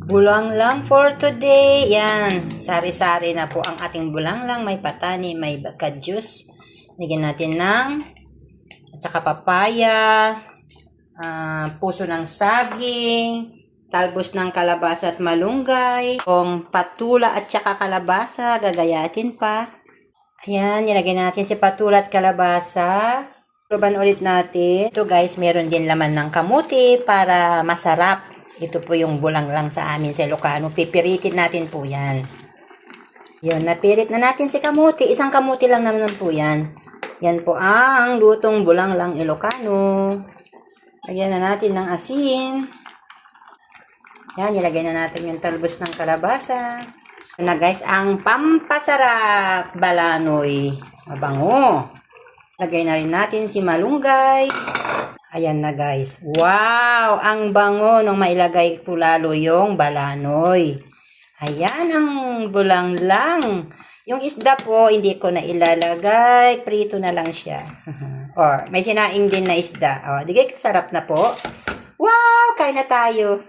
Bulanglang for today. Yan. Sari-sari na po ang ating bulanglang. May patani, may kadyus. Lagyan natin ng at saka papaya, puso ng saging, talbos ng kalabasa at malunggay, kung patula at saka kalabasa, gagayatin pa. Ayan, nilagay natin si patula at kalabasa. Proban ulit natin. Ito guys, meron din laman ng kamuti para masarap. Ito po yung bulanglang sa amin sa Ilocano. Pipiritin natin po yan. Yun, napirit na natin si kamuti. Isang kamuti lang naman po yan. Yan po ang lutong bulanglang Ilocano. Lagyan na natin ng asin. Yan, nilagay na natin yung talbos ng kalabasa. Yan na guys, ang pampasarap balanoy. Mabango. Lagay na rin natin si malunggay. Ayan na guys. Wow! Ang bango nung mailagay po lalo yung balanoy. Ayan ang bulanglang. Yung isda po, hindi ko na ilalagay. Prito na lang siya. Or may sinaing din na isda. O, di kaya sarap na po. Wow! Kain na tayo.